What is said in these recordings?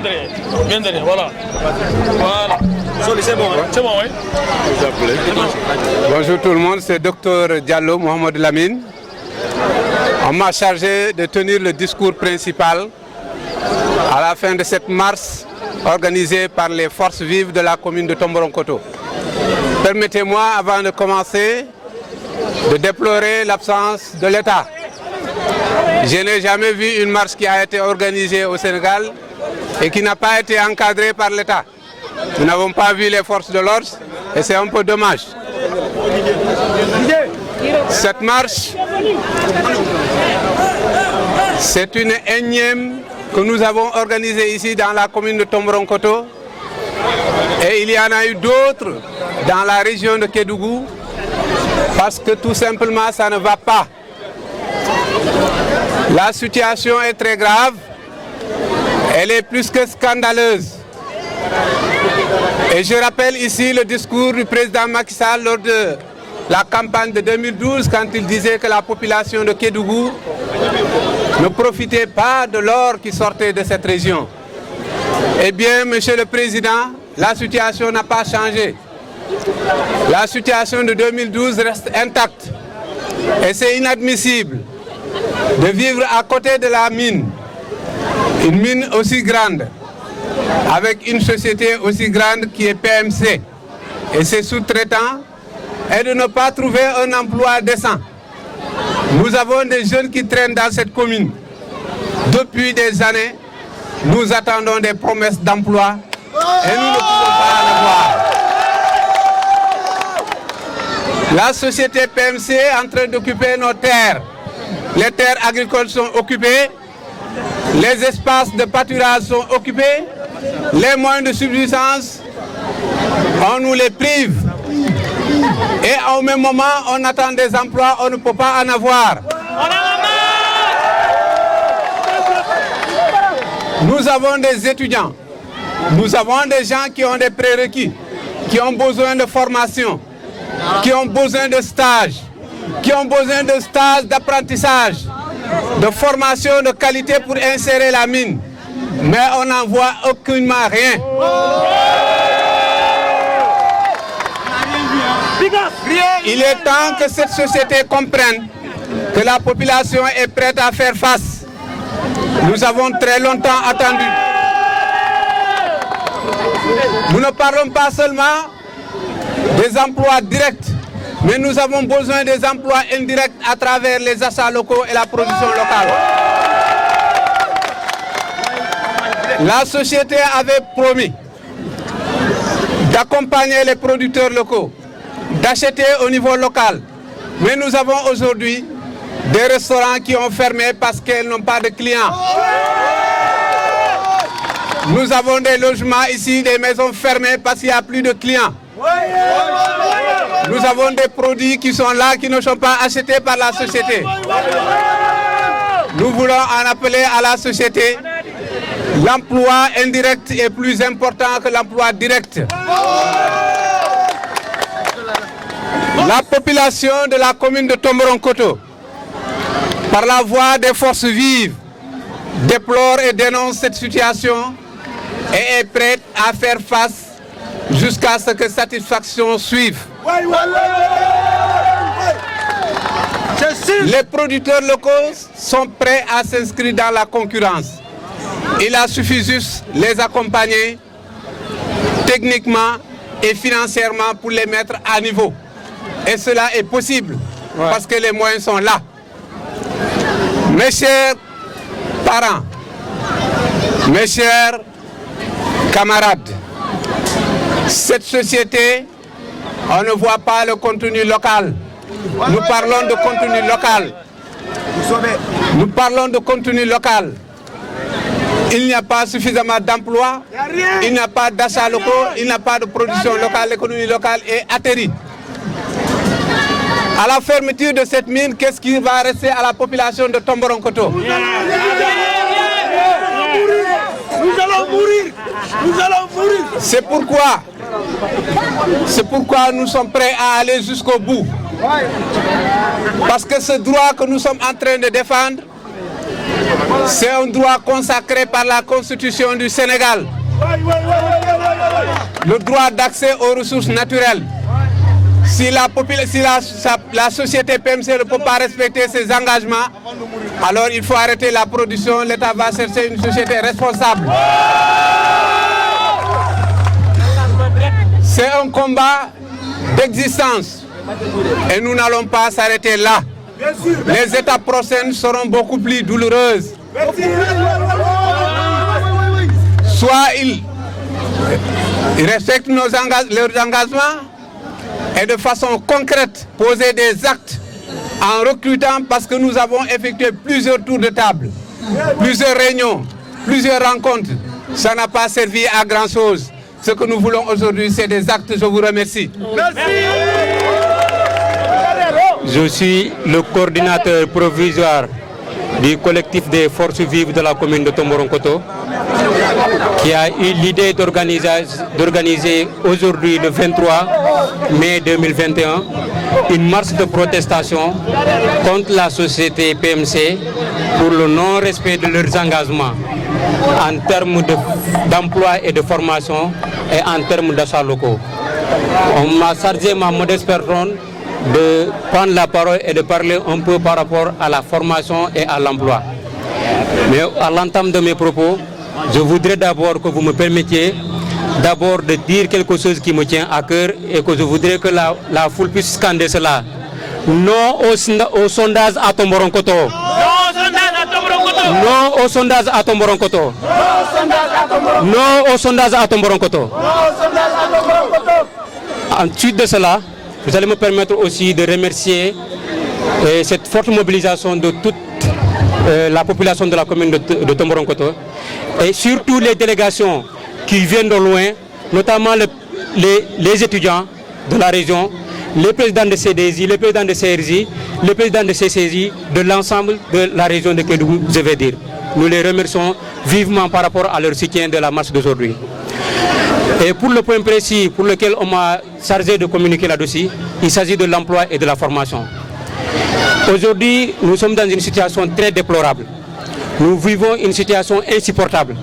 Bien derrière, voilà. Voilà. C'est bon, hein? C'est bon, oui. Bonjour tout le monde, c'est Dr Diallo Mohamed Lamine. On m'a chargé de tenir le discours principal à la fin de cette marche organisée par les forces vives de la commune de Tomboronkoto. Permettez-moi, avant de commencer, de déplorer l'absence de l'État. Je n'ai jamais vu une marche qui a été organisée au Sénégal et qui n'a pas été encadrée par l'État. Nous n'avons pas vu les forces de l'ordre et c'est un peu dommage. Cette marche, c'est une énième que nous avons organisée ici dans la commune de Tomboronkoto et il y en a eu d'autres dans la région de Kédougou parce que tout simplement ça ne va pas. La situation est très grave, elle est plus que scandaleuse. Et je rappelle ici le discours du président Macky Sall lors de la campagne de 2012 quand il disait que la population de Kédougou ne profitait pas de l'or qui sortait de cette région. Eh bien, Monsieur le Président, la situation n'a pas changé. La situation de 2012 reste intacte. Et c'est inadmissible de vivre à côté de la mine, une mine aussi grande, avec une société aussi grande qui est PMC et ses sous-traitants, et de ne pas trouver un emploi décent. Nous avons des jeunes qui traînent dans cette commune. Depuis des années, nous attendons des promesses d'emploi et nous ne pouvons pas en avoir. La société PMC est en train d'occuper nos terres. Les terres agricoles sont occupées, les espaces de pâturage sont occupés, les moyens de subsistance, on nous les prive. Et au même moment, on attend des emplois, on ne peut pas en avoir. Nous avons des étudiants, nous avons des gens qui ont des prérequis, qui ont besoin de formation, qui ont besoin de stage, d'apprentissage, de formation de qualité pour insérer la mine. Mais on n'en voit aucunement rien. Il est temps que cette société comprenne que la population est prête à faire face. Nous avons très longtemps attendu. Nous ne parlons pas seulement des emplois directs, mais nous avons besoin des emplois indirects à travers les achats locaux et la production locale. La société avait promis d'accompagner les producteurs locaux, d'acheter au niveau local. Mais nous avons aujourd'hui des restaurants qui ont fermé parce qu'ils n'ont pas de clients. Nous avons des logements ici, des maisons fermées parce qu'il n'y a plus de clients. Nous avons des produits qui sont là, qui ne sont pas achetés par la société. Nous voulons en appeler à la société. L'emploi indirect est plus important que l'emploi direct. La population de la commune de Tomboronkoto, par la voix des forces vives, déplore et dénonce cette situation et est prête à faire face jusqu'à ce que satisfaction suive. Les producteurs locaux sont prêts à s'inscrire dans la concurrence. Il a suffi juste les accompagner techniquement et financièrement pour les mettre à niveau. Et cela est possible parce que les moyens sont là. Mes chers parents, mes chers camarades, cette société, on ne voit pas le contenu local. Nous parlons de contenu local. Nous parlons de contenu local. Il n'y a pas suffisamment d'emplois, il n'y a pas d'achats locaux, il n'y a pas de production locale, l'économie locale est atterrie. À la fermeture de cette mine, qu'est-ce qui va rester à la population de Tomboronkoto? Nous allons mourir. Nous allons mourir. C'est pourquoi nous sommes prêts à aller jusqu'au bout. Parce que ce droit que nous sommes en train de défendre, C'est un droit consacré par la Constitution du Sénégal. Le droit d'accès aux ressources naturelles. Si la société PMC ne peut pas respecter ses engagements, alors il faut arrêter la production. L'État va chercher une société responsable. C'est un combat d'existence et nous n'allons pas s'arrêter là. Les étapes prochaines seront beaucoup plus douloureuses. Soit ils respectent leurs engagements et de façon concrète poser des actes en recrutant, parce que nous avons effectué plusieurs tours de table, plusieurs réunions, plusieurs rencontres. Ça n'a pas servi à grand chose. Ce que nous voulons aujourd'hui, c'est des actes. Je vous remercie. Merci. Je suis le coordinateur provisoire du collectif des forces vives de la commune de Tomboronkoto, qui a eu l'idée d'organiser aujourd'hui, le 23 mai 2021, une marche de protestation contre la société PMC pour le non-respect de leurs engagements en termes d'emploi et de formation et en termes d'achats locaux. On m'a chargé, ma modeste personne, de prendre la parole et de parler un peu par rapport à la formation et à l'emploi. Mais à l'entame de mes propos, je voudrais d'abord que vous me permettiez d'abord de dire quelque chose qui me tient à cœur et que je voudrais que la foule puisse scander cela. Non au sondage à Tomboronkoto. Non au sondage à Tomboronkoto. Non au sondage à Tomboronkoto. Ensuite de cela, vous allez me permettre aussi de remercier cette forte mobilisation de toute la population de la commune de Tomboronkoto et surtout les délégations qui viennent de loin, notamment les étudiants de la région, les présidents de CDSI, les présidents de CRJ, les présidents de CCJ, de l'ensemble de la région de Kédougou, je vais dire. Nous les remercions vivement par rapport à leur soutien de la marche d'aujourd'hui. Et pour le point précis pour lequel on m'a chargé de communiquer là-dessus, il s'agit de l'emploi et de la formation. Aujourd'hui, nous sommes dans une situation très déplorable. Nous vivons une situation insupportable.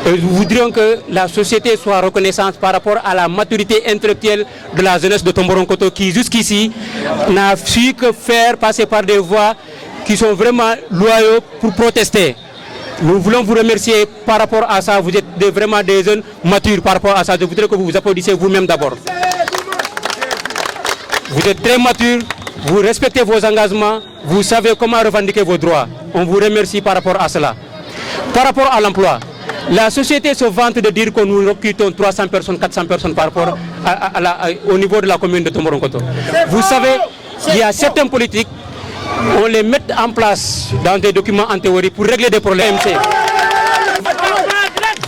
Et nous voudrions que la société soit reconnaissante par rapport à la maturité intellectuelle de la jeunesse de Tomboronkoto qui jusqu'ici n'a su que faire passer par des voies qui sont vraiment loyaux pour protester. Nous voulons vous remercier par rapport à ça. Vous êtes vraiment des jeunes matures par rapport à ça. Je voudrais que vous vous applaudissiez vous-même d'abord. Vous êtes très matures, vous respectez vos engagements, vous savez comment revendiquer vos droits. On vous remercie par rapport à cela. Par rapport à l'emploi, la société se vante de dire que nous recrutons 300 personnes, 400 personnes par rapport au niveau de la commune de Tomboronkoto. Vous savez, il y a certains politiques, on les met en place dans des documents en théorie pour régler des problèmes.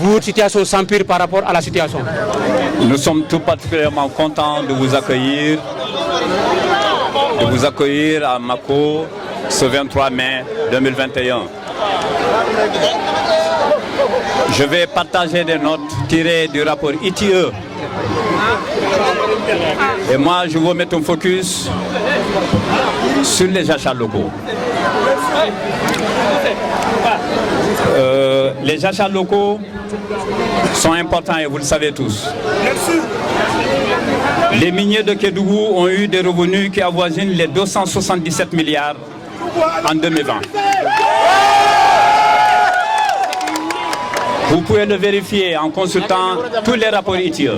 Votre situation s'empire par rapport à la situation. Nous sommes tout particulièrement contents de vous accueillir à Mako ce 23 mai 2021. Je vais partager des notes tirées du rapport ITE. Et moi, je vais mettre un focus sur les achats locaux. Les achats locaux sont importants et vous le savez tous. Les miniers de Kédougou ont eu des revenus qui avoisinent les 277 milliards en 2020. Vous pouvez le vérifier en consultant tous les rapports ITIE.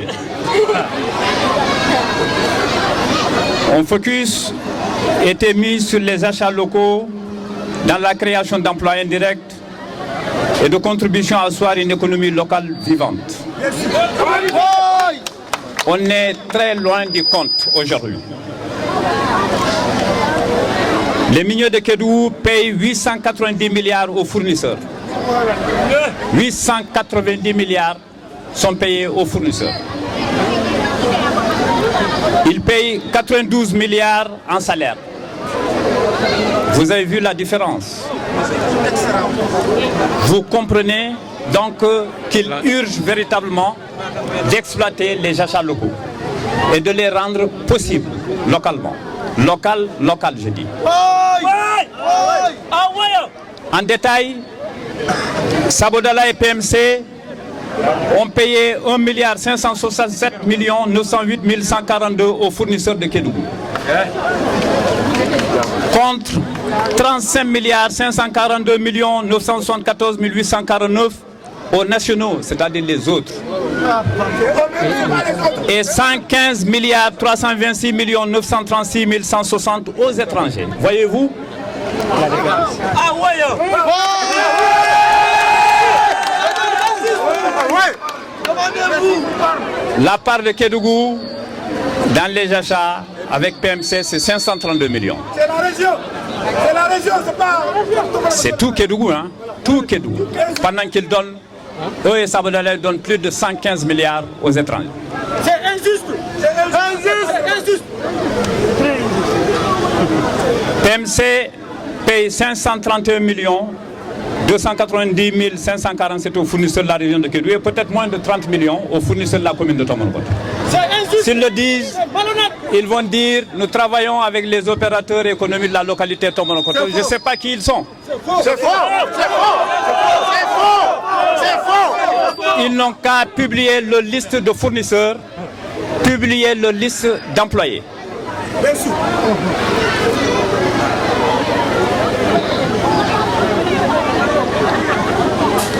Un focus était mis sur les achats locaux dans la création d'emplois indirects et de contribution à asseoir une économie locale vivante. On est très loin du compte aujourd'hui. Les miniers de Kédougou payent 890 milliards aux fournisseurs. 890 milliards sont payés aux fournisseurs. Ils payent 92 milliards en salaire. Vous avez vu la différence. Vous comprenez donc qu'il urge véritablement d'exploiter les achats locaux et de les rendre possibles localement. Local, je dis. En détail, Sabodala et PMC ont payé 1 567 908 142 aux fournisseurs de Kédougou. Contre 35 542 974 849 aux nationaux, c'est-à-dire les autres. Et 115 326 936 160 aux étrangers. Voyez-vous? La part de Kédougou dans les achats avec PMC, c'est 532 millions. C'est la région. C'est la région, c'est pas... C'est tout Kédougou, hein? Tout Kédougou. Pendant qu'ils donnent, eux et Sabodala donnent plus de 115 milliards aux étrangers. C'est injuste. C'est injuste. C'est injuste. PMC paye 531 millions 290 547 aux fournisseurs de la région de Kédougou et peut-être moins de 30 millions aux fournisseurs de la commune de Tomboronkoto. S'ils le disent, ils vont dire nous travaillons avec les opérateurs économiques de la localité de Tomboronkoto. Je ne sais pas qui ils sont. C'est faux. C'est faux. C'est faux. C'est faux. Ils n'ont qu'à publier la liste de fournisseurs, publier la liste d'employés. Merci.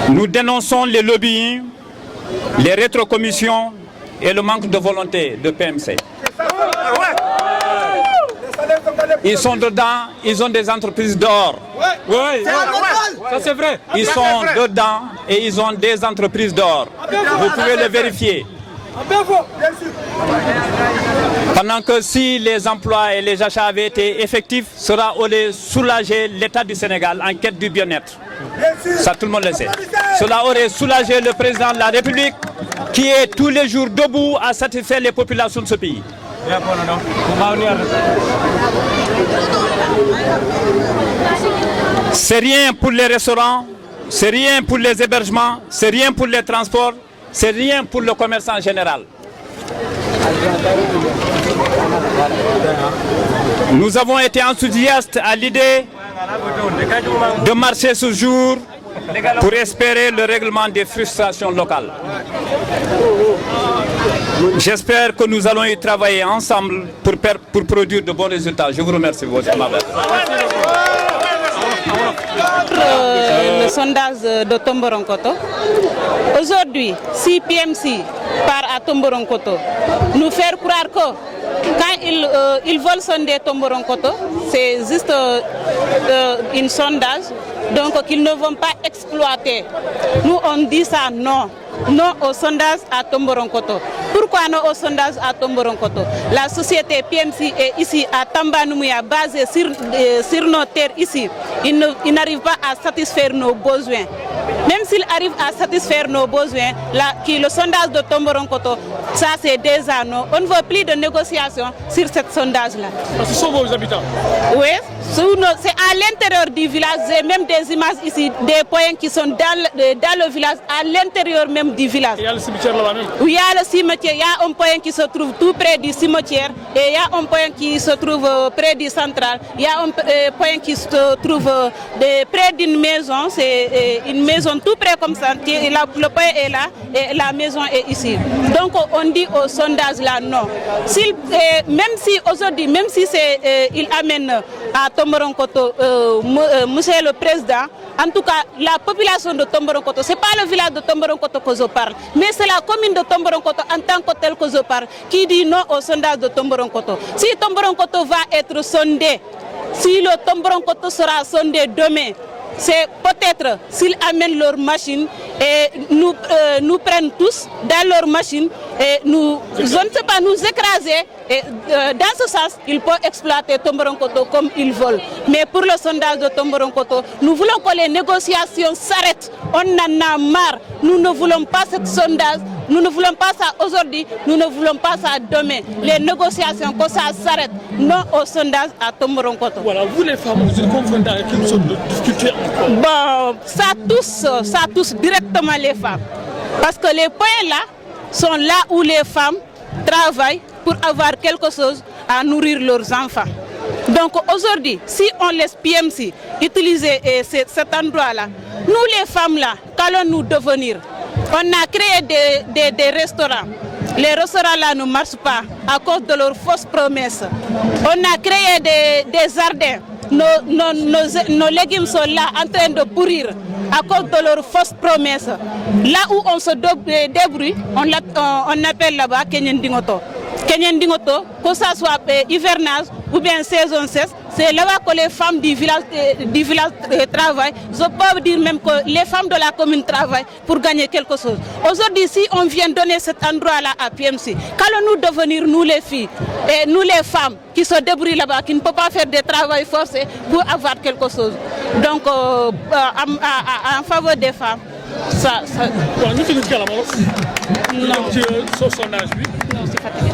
Nous dénonçons les lobbying, les rétrocommissions et le manque de volonté de PMC. Ils sont dedans, ils ont des entreprises d'or. Oui, ça c'est vrai. Ils sont dedans et ils ont des entreprises d'or. Vous pouvez le vérifier. Pendant que si les emplois et les achats avaient été effectifs, cela aurait soulagé l'État du Sénégal en quête du bien-être. Ça, tout le monde le sait. Cela aurait soulagé le président de la République qui est tous les jours debout à satisfaire les populations de ce pays. C'est rien pour les restaurants, c'est rien pour les hébergements, c'est rien pour les transports, c'est rien pour le commerce en général. Nous avons été enthousiastes à l'idée de marcher ce jour pour espérer le règlement des frustrations locales. J'espère que nous allons y travailler ensemble pour produire de bons résultats. Je vous remercie, votre amable. Le sondage de Tomboronkoto. Aujourd'hui, si PMC part à Tomboronkoto, nous faire croire que quand ils veulent sonder Tomboronkoto, c'est juste un sondage, donc qu'ils ne vont pas exploiter. Nous, on dit ça non. Non au sondage à Tomboronkoto. Pourquoi non au sondage à Tomboronkoto? La société PMC est ici à Tambanouia, basée sur nos terres ici. Il n'arrive pas à satisfaire nos besoins. Même s'il arrive à satisfaire nos besoins, le sondage de Tomboronkoto, ça c'est déjà non. On ne veut plus de négociations sur ce sondage-là. Ce sont vos habitants? Oui, c'est à l'intérieur du village. J'ai même des images ici, des points qui sont dans le village, à l'intérieur même du village. Il y a le cimetière là-bas même? Oui, il y a le cimetière, il y a un point qui se trouve tout près du cimetière et il y a un point qui se trouve près du central. Il y a un point qui se trouve près d'une maison, c'est une maison tout près comme ça. Le point est là et la maison est ici. Donc on dit au sondage là non. Même si aujourd'hui, même si il amène à Tomboronkoto monsieur le président, en tout cas la population de Tomboronkoto, ce n'est pas le village de Tomboronkoto que je parle, mais c'est la commune de Tomboronkoto en tant que telle que je parle, qui dit non au sondage de Tomboronkoto. Si Tomboronkoto va être sondé, si le Tomboronkoto sera sondé demain, c'est peut-être s'ils amènent leur machine et nous prennent tous dans leur machine et je ne sais pas, nous écraser. Et dans ce sens, ils peuvent exploiter Tomboronkoto comme ils veulent. Mais pour le sondage de Tomboronkoto, nous voulons que les négociations s'arrêtent. On en a marre. Nous ne voulons pas ce sondage. Nous ne voulons pas ça aujourd'hui. Nous ne voulons pas ça demain. Les négociations, que ça s'arrête. Non au sondage à Tomboronkoto. Voilà, vous les femmes, vous êtes confrontées avec une sorte de difficulté encore? Bon, ça touche directement les femmes. Parce que les points là sont là où les femmes travaillent pour avoir quelque chose à nourrir leurs enfants. Donc aujourd'hui, si on laisse PMC utiliser cet endroit-là, Nous les femmes là, qu'allons-nous devenir? On a créé des restaurants. Les restaurants là ne marchent pas à cause de leurs fausses promesses. On a créé des jardins. Nos légumes sont là en train de pourrir à cause de leurs fausses promesses. Là où on se débrouille, on appelle là-bas Kenyan Dingoto. Kenyan Dingoto, que ce soit hivernage ou bien saison 16, c'est là-bas que les femmes du village travaillent. Je peux dire même que les femmes de la commune travaillent pour gagner quelque chose. Aujourd'hui, si on vient donner cet endroit-là à PMC, qu'allons-nous devenir, nous les filles et nous les femmes qui se débrouillent là-bas, qui ne peuvent pas faire des travaux forcés pour avoir quelque chose? Donc, en faveur des femmes, ça... Bon, nous, tu nous dis à la mort. Non. Sur son âge, oui. Non, c'est fatigué.